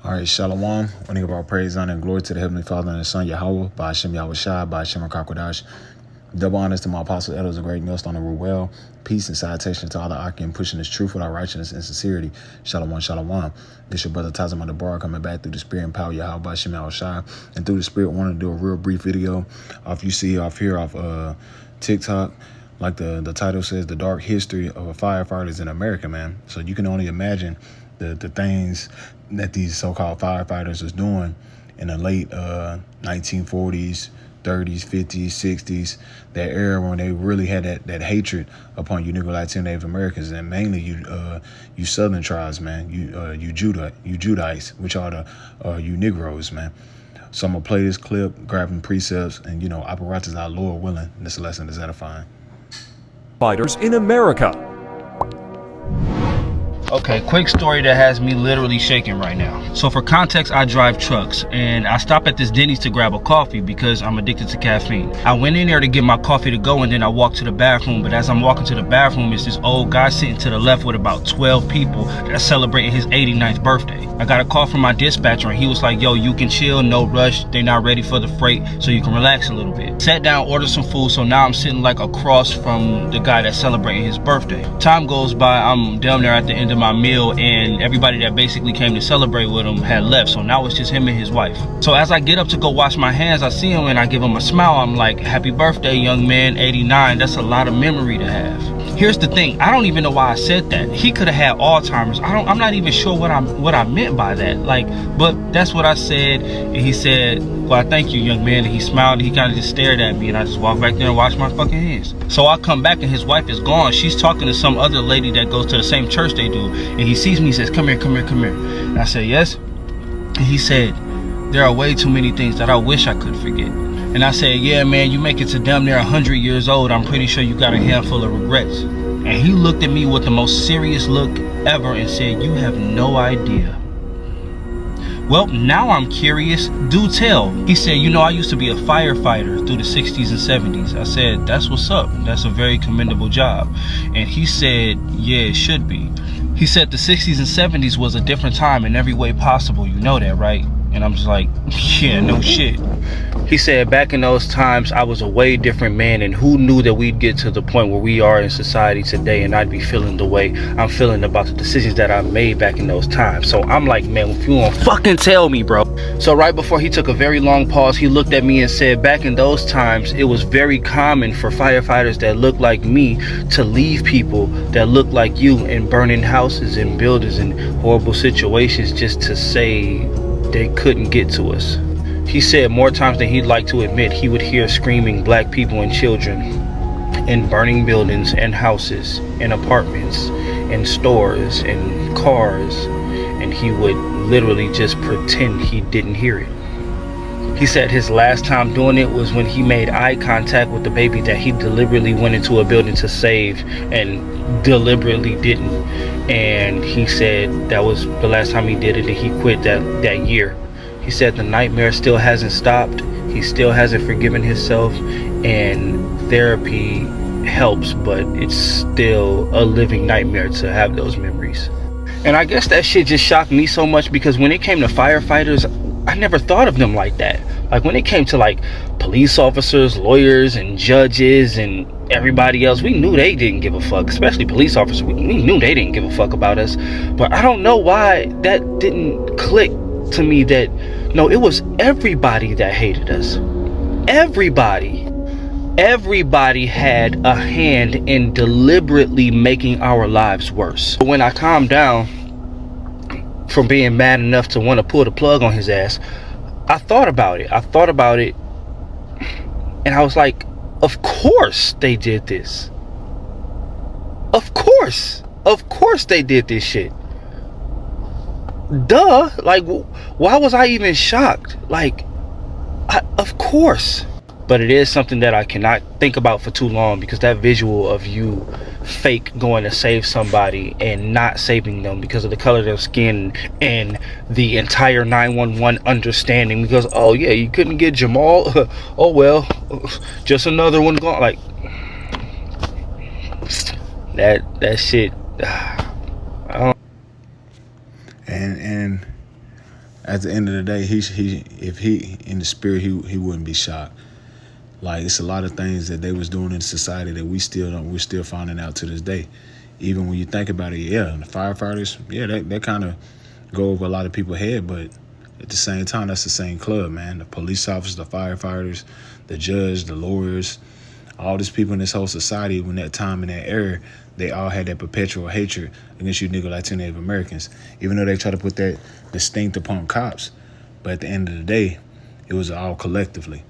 All right, Shalom. Want to give our praise, honor, and glory to the Heavenly Father and His Son, Yahweh, by Hashem Yahweh Shai, by Hashem HaKakodash. Double honors to my apostle, elders, a great millstone and rule well. Peace and salutation to all the Akim pushing this truth without righteousness and sincerity. Shalom, shalom. This your brother Tazim of the Bar coming back through the spirit and power, Yahweh, by Hashem Yahweh Shai. And through the spirit, want to do a real brief video off TikTok. Like the title says, the dark history of firefighters in America, man. So you can only imagine the things that these so-called firefighters was doing in the late 1940s, 30s, 50s, 60s, that era when they really had that hatred upon you Negro, Latino, Native Americans, and mainly you Southern tribes, man, you Judites, which are the you Negroes, man. So I'm gonna play this clip, grabbing precepts, and apparatus our Lord willing, this lesson is edifying. Fighters in America. Okay, quick story that has me literally shaking right now. So for context, I drive trucks and I stop at this Denny's to grab a coffee because I'm addicted to caffeine. I went in there to get my coffee to go and then I walked to the bathroom, but as I'm walking to the bathroom, it's this old guy sitting to the left with about 12 people that's celebrating his 89th birthday. I got a call from my dispatcher and he was like, yo, you can chill, no rush, they're not ready for the freight, so you can relax a little bit. Sat down, ordered some food, so now I'm sitting like across from the guy that's celebrating his birthday. Time goes by, I'm down there at the end of my meal and everybody that basically came to celebrate with him had left, so now it's just him and his wife. So as I get up to go wash my hands, I see him and I give him a smile. I'm like, happy birthday, young man, 89. That's a lot of memory to have. Here's the thing, I don't even know why I said that. He could have had Alzheimer's. I'm not even sure what I meant by that. But that's what I said. And he said, well, thank you, young man. And he smiled and he kind of just stared at me and I just walked back there and washed my fucking hands. So I come back and his wife is gone. She's talking to some other lady that goes to the same church they do. And he sees me, he says, come here. And I said, yes. And he said, there are way too many things that I wish I could forget. And I said, yeah, man, you make it to damn near 100 years old. I'm pretty sure you got a handful of regrets. And he looked at me with the most serious look ever and said, you have no idea. Well, now I'm curious. Do tell. He said, I used to be a firefighter through the 60s and 70s. I said, that's what's up. That's a very commendable job. And he said, yeah, it should be. He said the 60s and 70s was a different time in every way possible. You know that, right? And I'm just like, yeah, no shit. He said back in those times, I was a way different man, and who knew that we'd get to the point where we are in society today and I'd be feeling the way I'm feeling about the decisions that I made back in those times. So I'm like, man, if you won't fucking tell me, bro. So right before he took a very long pause, he looked at me and said, back in those times, it was very common for firefighters that looked like me to leave people that looked like you in burning houses and buildings and horrible situations just to say they couldn't get to us. He said more times than he'd like to admit, he would hear screaming black people and children in burning buildings and houses and apartments and stores and cars, and he would literally just pretend he didn't hear it. He said his last time doing it was when he made eye contact with the baby that he deliberately went into a building to save and deliberately didn't. And he said that was the last time he did it, and he quit that year. He said the nightmare still hasn't stopped. He still hasn't forgiven himself, and therapy helps, but it's still a living nightmare to have those memories. And I guess that shit just shocked me so much because when it came to firefighters, I never thought of them like that. Like when it came to like police officers, lawyers, and judges, and everybody else, we knew they didn't give a fuck. Especially police officers, we knew they didn't give a fuck about us. But I don't know why that didn't click to me that no, it was everybody that hated us. Everybody had a hand in deliberately making our lives worse. When I calmed down from being mad enough to want to pull the plug on his ass, I thought about it, and I was like, of course they did this. Of course they did this shit. Duh. Like, why was I even shocked? Like, of course. But it is something that I cannot think about for too long, because that visual of you fake going to save somebody and not saving them because of the color of their skin and the entire 911 understanding because, oh yeah, you couldn't get Jamal. Oh well, just another one gone. Like that shit. And at the end of the day, if he in the spirit, he wouldn't be shocked. Like, it's a lot of things that they was doing in society that we're still finding out to this day. Even when you think about it, yeah, the firefighters, yeah, that kind of go over a lot of people's head, but at the same time, that's the same club, man. The police officers, the firefighters, the judge, the lawyers, all these people in this whole society, when that time in that era, they all had that perpetual hatred against you nigga Latino Native Americans. Even though they try to put that distinct upon cops, but at the end of the day, it was all collectively.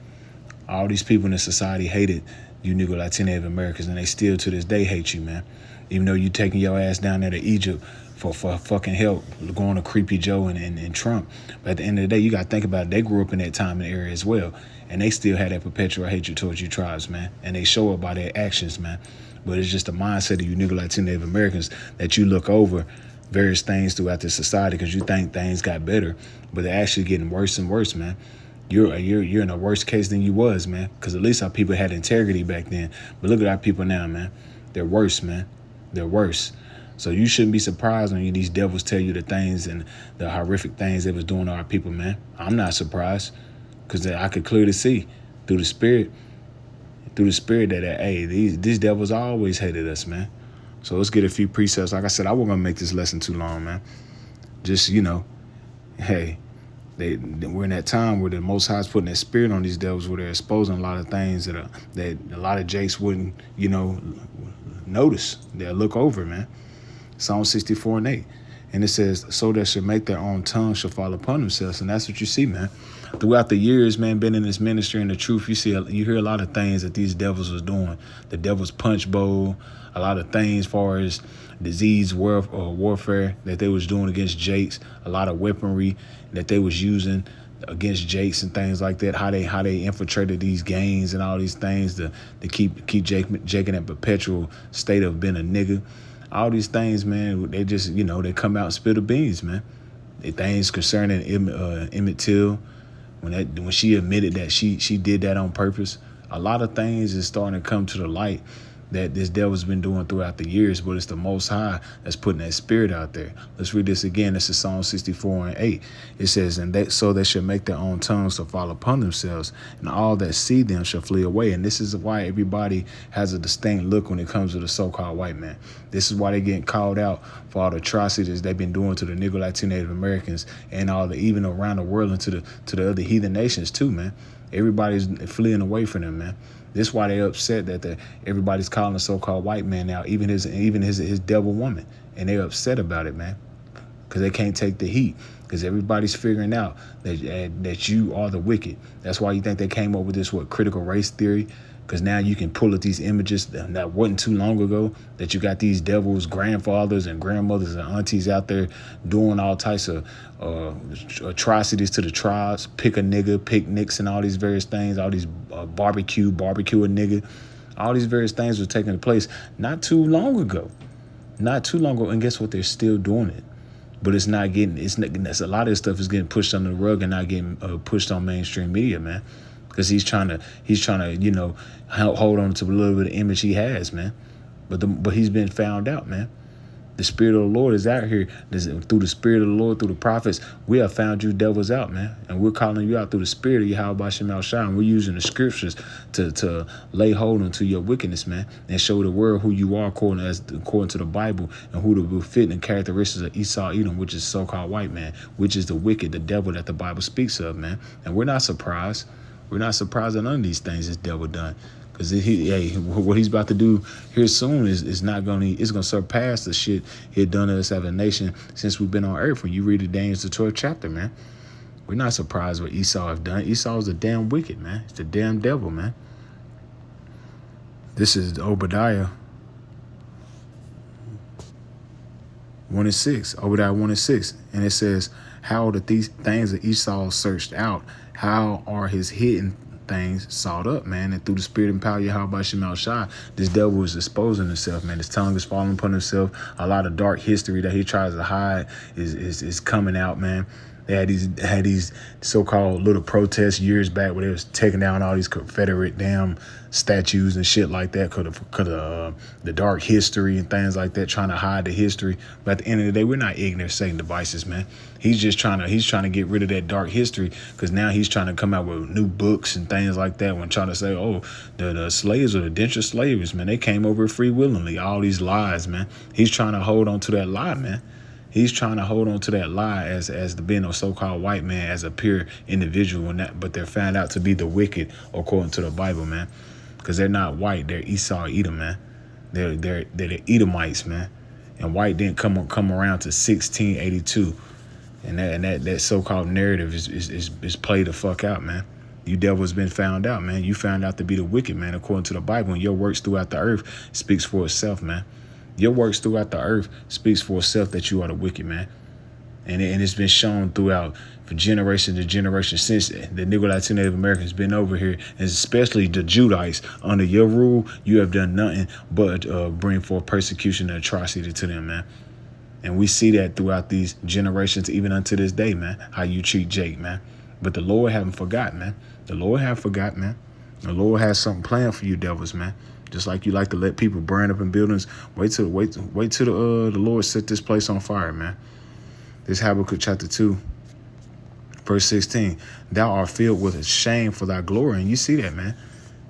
All these people in the society hated you nigga Latino Native Americans, and they still to this day hate you, man. Even though you taking your ass down there to Egypt for fucking help, going to Creepy Joe and Trump. But at the end of the day, you got to think about it. They grew up in that time and era as well. And they still had that perpetual hatred towards you tribes, man. And they show it by their actions, man. But it's just the mindset of you nigga Latino Native Americans that you look over various things throughout this society because you think things got better. But they're actually getting worse and worse, man. You're in a worse case than you was, man. Because at least our people had integrity back then. But look at our people now, man. They're worse, man. They're worse. So you shouldn't be surprised when these devils tell you the things and the horrific things they was doing to our people, man. I'm not surprised because I could clearly see through the spirit that hey, these devils always hated us, man. So let's get a few precepts. Like I said, I wasn't gonna make this lesson too long, man. Just, hey, we're in that time where the Most High is putting that spirit on these devils, where they're exposing a lot of things that a lot of jakes wouldn't, notice. They'll look over, man. Psalm 64:8. And it says, so that should make their own tongue shall fall upon themselves. And that's what you see, man. Throughout the years, man, been in this ministry and the truth, you hear a lot of things that these devils was doing. The devil's punch bowl, a lot of things as far as disease warfare that they was doing against jakes, a lot of weaponry that they was using against jakes and things like that, how they infiltrated these gangs and all these things to keep Jake in that perpetual state of being a nigga. All these things, man, they just, they come out and spill the beans, man. The things concerning Emmett Till, when she admitted that she did that on purpose. A lot of things is starting to come to the light that this devil's been doing throughout the years, but it's the Most High that's putting that spirit out there. Let's read this again. This is Psalm 64:8. It says, so they shall make their own tongues to fall upon themselves, and all that see them shall flee away. And this is why everybody has a distinct look when it comes to the so-called white man. This is why they're getting called out for all the atrocities they've been doing to the Negro Latino Native Americans and even around the world and to the other heathen nations too, man. Everybody's fleeing away from them, man. This is why they're upset that everybody's calling the so-called white man now, even his devil woman, and they're upset about it, man, because they can't take the heat. Because everybody's figuring out that you are the wicked. That's why you think they came up with this critical race theory. Because now you can pull at these images that wasn't too long ago, that you got these devils, grandfathers and grandmothers and aunties out there doing all types of atrocities to the tribes, pick a nigga, picnics and all these various things, all these barbecue a nigga. All these various things were taking place not too long ago. And guess what? They're still doing it. But a lot of this stuff is getting pushed under the rug and not getting pushed on mainstream media, man. Because he's trying to, hold on to a little bit of image he has, man. But he's been found out, man. The Spirit of the Lord is out here. Through the Spirit of the Lord, through the prophets, we have found you devils out, man. And we're calling you out through the Spirit of Yahweh Shemel Shai. And we're using the scriptures to lay hold onto your wickedness, man, and show the world who you are according to the Bible, and who the befitting characteristics of Esau Edom, which is so-called white man, which is the wicked, the devil that the Bible speaks of, man. And we're not surprised. We're not surprised at none of these things this devil done. Because what he's about to do here soon is going to surpass the shit he had done to us as a nation since we've been on earth. When you read the Daniel the 12th chapter, man, we're not surprised what Esau have done. Esau is the damn wicked, man. It's the damn devil, man. This is Obadiah 1:6. Obadiah 1:6, and it says, "How are these things that Esau searched out? How are his hidden things sought up, man? And through the Spirit and power of Yahweh Shemel Shai, this devil is exposing himself, man. His tongue is falling upon himself. A lot of dark history that he tries to hide is coming out, man. They had these so-called little protests years back where they was taking down all these Confederate damn statues and shit like that, the dark history and things like that, trying to hide the history. But at the end of the day, we're not ignorant Satan devices, man. He's trying to get rid of that dark history, because now he's trying to come out with new books and things like that, when trying to say, oh, the slaves or the indentured slaves, man, they came over free willingly. All these lies, man. He's trying to hold on to that lie, man. He's trying to hold on to that lie as the being a so-called white man, as a pure individual, but they're found out to be the wicked according to the Bible, man. Because they're not white, they're Esau, Edom, man. They're the Edomites, man. And white didn't come around to 1682, and that so-called narrative is played the fuck out, man. You devils been found out, man. You found out to be the wicked, man, according to the Bible, and your works throughout the earth speaks for itself, man. Your works throughout the earth speaks for itself that you are the wicked, man. And it's been shown throughout for generation to generation since the Negro Latino Native Americans been over here, and especially the Judites. Under your rule, you have done nothing but bring forth persecution and atrocity to them, man. And we see that throughout these generations, even unto this day, man, how you treat Jake, man. But the Lord haven't forgotten, man. The Lord haven't forgotten, man. The Lord has something planned for you devils, man. Just like you like to let people burn up in buildings, wait till the Lord set this place on fire, man. This Habakkuk chapter 2, verse 16. Thou art filled with a shame for thy glory. And you see that, man.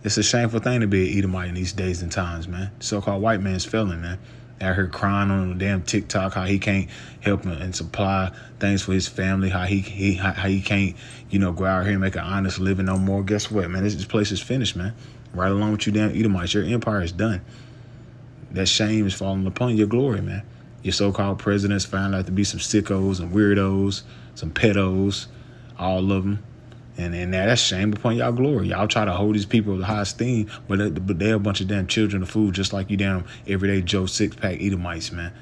It's a shameful thing to be an Edomite in these days and times, man. So-called white man's failing, man. I heard crying on the damn TikTok how he can't help and supply things for his family, how he can't, go out here and make an honest living no more. Guess what, man? This place is finished, man. Right along with you damn Edomites, your empire is done. That shame is falling upon your glory, man. Your so-called presidents found out to be some sickos and weirdos, some pedos, all of them. And now that's shame upon y'all glory. Y'all try to hold these people with high esteem, but they're a bunch of damn children of food, just like you damn everyday Joe six-pack Edomites, man.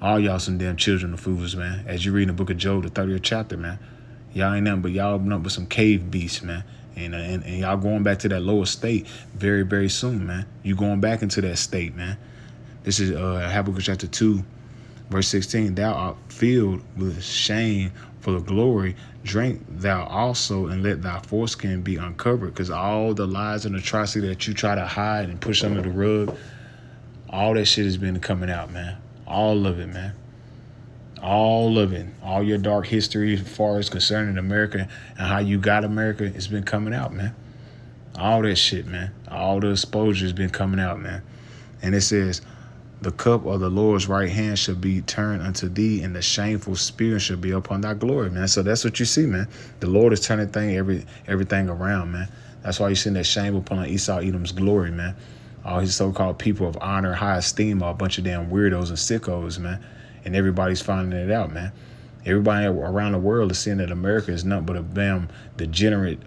All y'all some damn children of fools, man. As you read in the book of Job, the 30th chapter, man. Y'all ain't nothing but some cave beasts, man. And y'all going back to that lower state very, very soon, man. You going back into that state, man. This is Habakkuk chapter 2, verse 16. Thou art filled with shame for the glory. Drink thou also, and let thy foreskin be uncovered. Because all the lies and atrocity that you try to hide and push under the rug, all that shit has been coming out, man. All of it, man. All of it. All your dark history as far as concerning America and how you got America, it's been coming out, man. All that shit, man. All the exposure has been coming out, man. And it says, the cup of the Lord's right hand shall be turned unto thee, and the shameful spirit shall be upon thy glory, man. So that's what you see, man. The Lord is turning everything around, man. That's why you see that shame upon Esau, Edom's glory, man. All his so-called people of honor, high esteem are a bunch of damn weirdos and sickos, man. And everybody's finding it out, man. Everybody around the world is seeing that America is nothing but a damn degenerate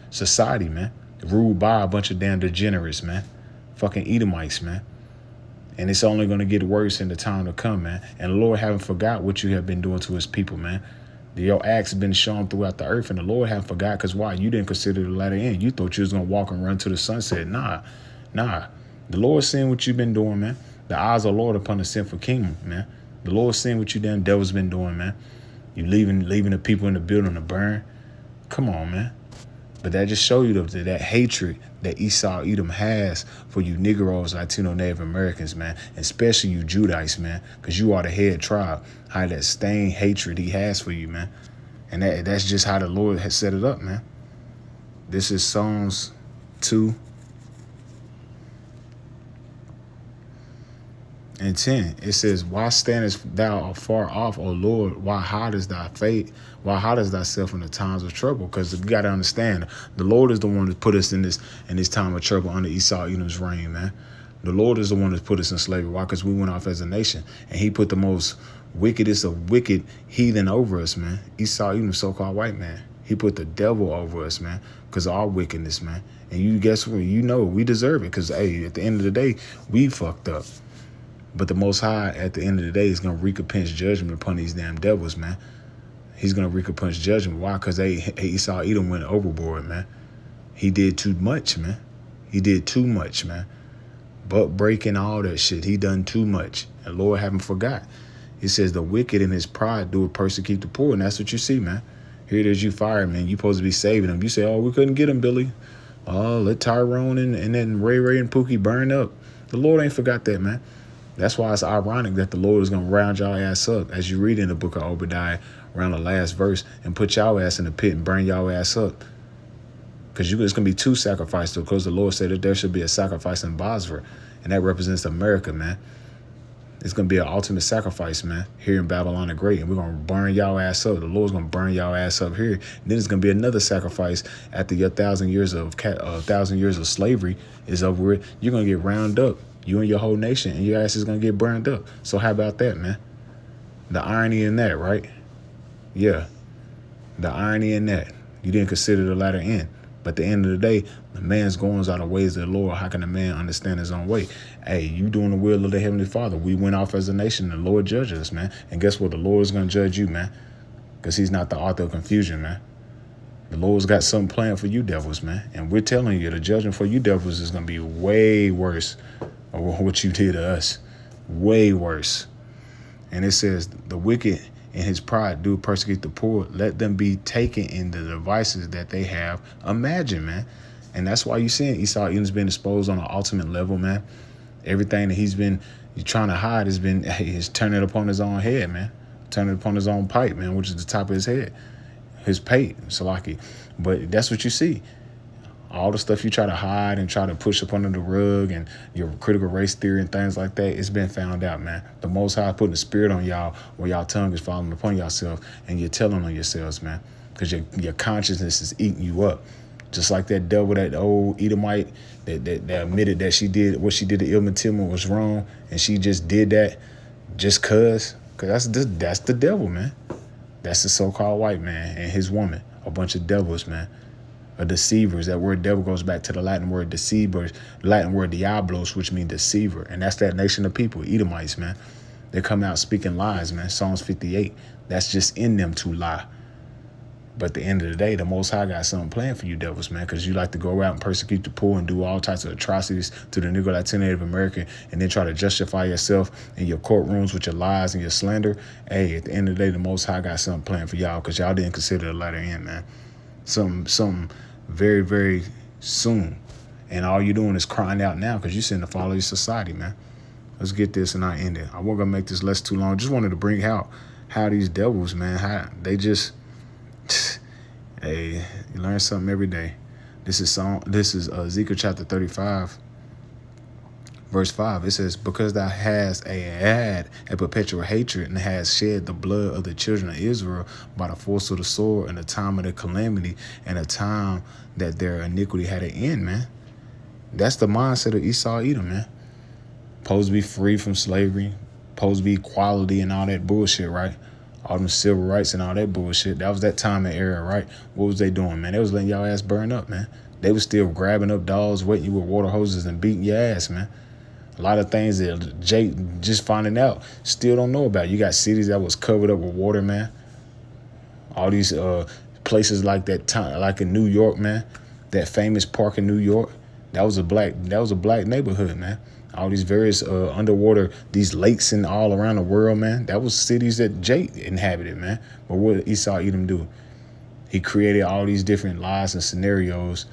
society, man. Ruled by a bunch of damn degenerates, man. Fucking Edomites, man. And it's only going to get worse in the time to come, man. And the Lord haven't forgot what you have been doing to his people, man. Your acts have been shown throughout the earth, and the Lord haven't forgot, because why? You didn't consider the latter end. You thought you was going to walk and run to the sunset. Nah. The Lord's seeing what you've been doing, man. The eyes of the Lord upon the sinful kingdom, man. The Lord's seeing what you damn devils been doing, man. You leaving the people in the building to burn. Come on, man. But that just show you that hatred that Esau Edom has for you Negroes, Latino, Native Americans, man. And especially you Judites, man. Because you are the head tribe. How that stained hatred he has for you, man. And that's just how the Lord has set it up, man. This is Psalms 2 and 10. It says, why standest thou afar off, O Lord? Why hidest thy fate? Why hidest thyself in the times of trouble? Because you got to understand, the Lord is the one that put us in this time of trouble under Esau Edom's reign, man. The Lord is the one that put us in slavery. Why? Because we went off as a nation, and he put the most wickedest of wicked heathen over us, man. Esau Edom, so-called white man. He put the devil over us, man, because of our wickedness, man. And you guess what? You know we deserve it, because, hey, at the end of the day, we fucked up. But the Most High, at the end of the day, is going to recompense judgment upon these damn devils, man. He's going to recompense judgment. Why? Because Esau Edom went overboard, man. He did too much, man. He did too much, man. Butt breaking, all that shit. He done too much. And Lord haven't forgot. He says the wicked in his pride do persecute the poor, and that's what you see, man. Here it is, you fireman. You supposed to be saving them. You say, oh, we couldn't get him, Billy. Oh, let Tyrone and then Ray and Pookie burn up. The Lord ain't forgot that, man. That's why it's ironic that the Lord is going to round y'all ass up, as you read in the book of Obadiah, around the last verse, and put y'all ass in the pit and burn y'all ass up. Because it's going to be two sacrifices, because the Lord said that there should be a sacrifice in Bosra, and that represents America, man. It's going to be an ultimate sacrifice, man, here in Babylon the Great, and we're going to burn y'all ass up. The Lord's going to burn y'all ass up here. And then it's going to be another sacrifice after your 1,000 years of slavery is over with. You're going to get round up, you and your whole nation, and your ass is going to get burned up. So how about that, man? The irony in that, right? Yeah, the irony in that. You didn't consider the latter end. But at the end of the day, the man's goings are the ways of the Lord. How can a man understand his own way? Hey, you doing the will of the Heavenly Father. We went off as a nation. The Lord judges us, man. And guess what? The Lord is going to judge you, man. Because he's not the author of confusion, man. The Lord's got something planned for you devils, man. And we're telling you, the judgment for you devils is going to be way worse than what you did to us. Way worse. And it says, the wicked in his pride do persecute the poor. Let them be taken in the devices that they have. Imagine, man. And that's why you're seeing Esau Edom's been exposed on an ultimate level, man. Everything that he's trying to hide is turning upon his own head, man. Turning upon his own pipe, man, which is the top of his head. His pate, Salaki. But that's what you see. All the stuff you try to hide and try to push up under the rug and your critical race theory and things like that, it's been found out, man. The Most High putting the spirit on y'all where y'all tongue is falling upon yourself and you're telling on yourselves, man, because your consciousness is eating you up. Just like that devil, that old Edomite that admitted that she did what she did to Ilma Timon was wrong, and she just did that just cause that's the devil, man. That's the so-called white man and his woman, a bunch of devils, man. Deceivers. That word devil goes back to the Latin word deceivers, Latin word diablos, which means deceiver. And that's that nation of people, Edomites, man. They come out speaking lies, man. Psalms 58. That's just in them to lie. But at the end of the day, the Most High got something planned for you devils, man, because you like to go out and persecute the poor and do all types of atrocities to the Negro, Latino, Native American, and then try to justify yourself in your courtrooms with your lies and your slander. Hey, at the end of the day, the Most High got something planned for y'all because y'all didn't consider the latter end, man. Something very, very soon. And all you're doing is crying out now because you're sitting to follow your society, man. Let's get this and I end it. I wasn't going to make this less too long. Just wanted to bring out how these devils, man, how they just, hey, you learn something every day. This is Ezekiel chapter 35, verse 5. It says, because thou hast had a perpetual hatred and has shed the blood of the children of Israel by the force of the sword in the time of the calamity and the time that their iniquity had an end, man. That's the mindset of Esau Edom, man. Supposed to be free from slavery, supposed to be equality and all that bullshit, right? All them civil rights and all that bullshit. That was that time and era, right? What was they doing, man? They was letting y'all ass burn up, man. They was still grabbing up dogs, wetting you with water hoses and beating your ass, man. A lot of things that Jake just finding out still don't know about. You got cities that was covered up with water, man. All these places like that, like in New York, man. That famous park in New York, that was a black neighborhood, man. All these various underwater, these lakes and all around the world, man. That was cities that Jake inhabited, man. But what did Esau Edom do? He created all these different lies and scenarios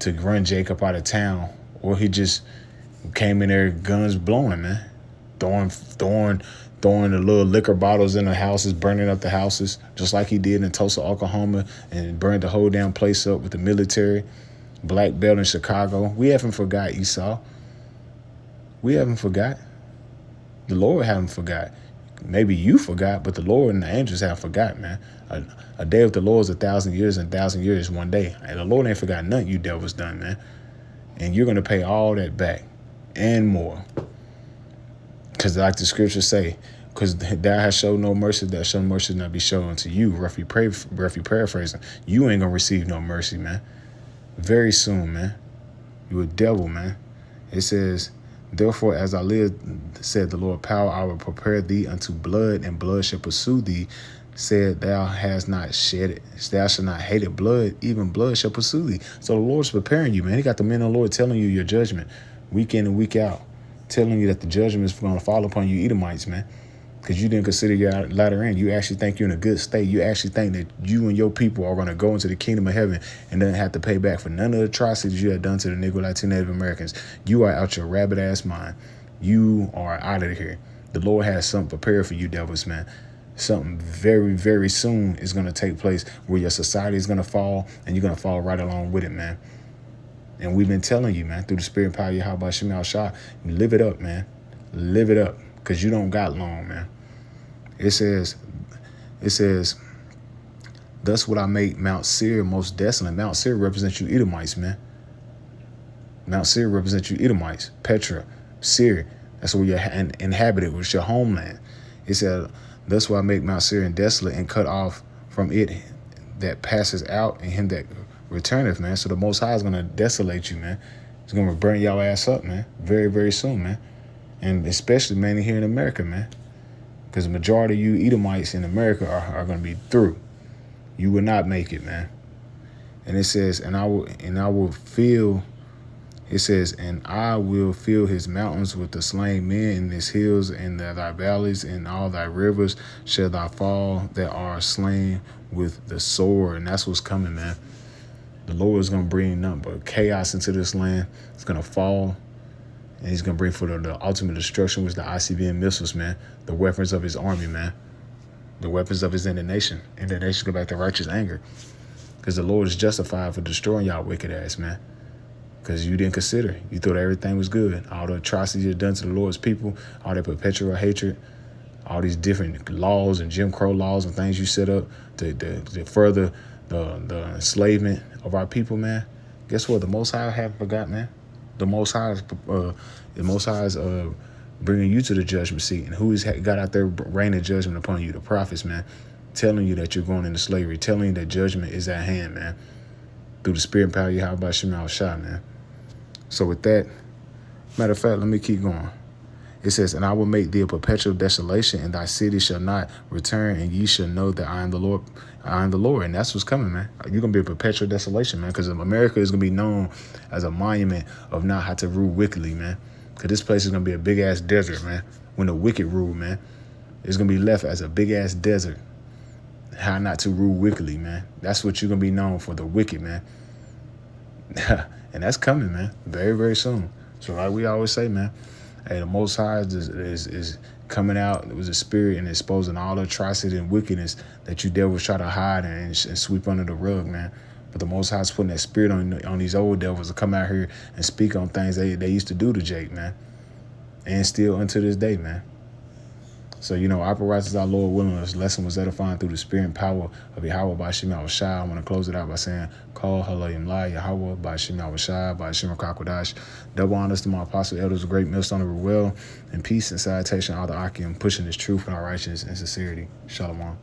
to run Jacob out of town, or he just came in there, guns blowing, man, throwing the little liquor bottles in the houses, burning up the houses, just like he did in Tulsa, Oklahoma, and burned the whole damn place up with the military. Black belt in Chicago. We haven't forgot Esau. We haven't forgot. The Lord haven't forgot. Maybe you forgot, but the Lord and the angels haven't forgot, man. A day with the Lord is 1,000 years, and 1,000 years is one day. And the Lord ain't forgot nothing you devils done, man. And you're going to pay all that back and more. Because like the scriptures say, because thou hast showed no mercy, that shall mercy not be shown unto you. Roughly paraphrasing. You ain't going to receive no mercy, man. Very soon, man. You a devil, man. It says, therefore, as I live, said the Lord, power, I will prepare thee unto blood, and blood shall pursue thee. Said, thou hast not shed it. Thou shalt not hate it. Blood, even blood shall pursue thee. So the Lord's preparing you, man. He got the men of the Lord telling you your judgment week in and week out, telling you that the judgment is going to fall upon you Edomites, man. because you didn't consider your latter end. You actually think you're in a good state. You actually think that you and your people are going to go into the kingdom of heaven and then have to pay back for none of the atrocities you have done to the Negro, Latino, Native Americans. You are out your rabbit ass mind. You are out of here. The Lord has something prepared for you, devils, man. Something very, very soon is going to take place where your society is going to fall, and you're going to fall right along with it, man. And we've been telling you, man, through the spirit and power of Yahweh Shema Shah, live it up, man. Live it up, because you don't got long, man. It says, thus would I make Mount Seir most desolate. Mount Seir represents you Edomites, man. Mount Seir represents you Edomites. Petra, Seir, that's where you're inhabited, which is your homeland. It said, thus will I make Mount Seir desolate and cut off from it that passes out and him that returneth, man. So the Most High is going to desolate you, man. It's going to burn y'all ass up, man, very, very soon, man. And especially, man, here in America, man. Because the majority of you Edomites in America are going to be through. You will not make it, man. And it says, and I will fill his mountains with the slain men, and his hills and thy valleys and all thy rivers shall thy fall that are slain with the sword. And that's what's coming, man. The Lord is going to bring nothing but chaos into this land. It's going to fall. And he's going to bring for the ultimate destruction, which is the ICBM missiles, man. The weapons of his army, man. The weapons of his indignation. Indignation go back to righteous anger. Because the Lord is justified for destroying y'all wicked ass, man. Because you didn't consider. You thought everything was good. All the atrocities you've done to the Lord's people, all that perpetual hatred, all these different laws and Jim Crow laws and things you set up to further the enslavement of our people, man. Guess what? The Most High haven't forgot, man. The Most High is bringing you to the judgment seat. And who has got out there raining judgment upon you? The prophets, man. Telling you that you're going into slavery. Telling you that judgment is at hand, man. Through the spirit and power of Yahweh Shema Shah, man. So with that, matter of fact, let me keep going. It says, and I will make thee a perpetual desolation, and thy city shall not return, and ye shall know that I am the Lord. I am the Lord. And that's what's coming, man. You're going to be a perpetual desolation, man, because America is going to be known as a monument of not how to rule wickedly, man. Because this place is going to be a big-ass desert, man, when the wicked rule, man. It's going to be left as a big-ass desert. How not to rule wickedly, man. That's what you're going to be known for, the wicked, man. And that's coming, man, very, very soon. So like we always say, man, hey, the Most High is coming out. It was a spirit and exposing all the atrocity and wickedness that you devils try to hide and sweep under the rug, man. But the Most High is putting that spirit on these old devils to come out here and speak on things they used to do to Jake, man. And still unto this day, man. So, operas our Lord willing. This lesson was edifying through the spirit and power of Yahweh by Shema Shai. I want to close it out by saying, Call Halayim La Yahweh by Shema Shai by Shema Kakwadash. Double honors to my apostle elders, a great millstone of well, and peace and salutation all the Akim, pushing this truth and our righteousness and sincerity. Shalom.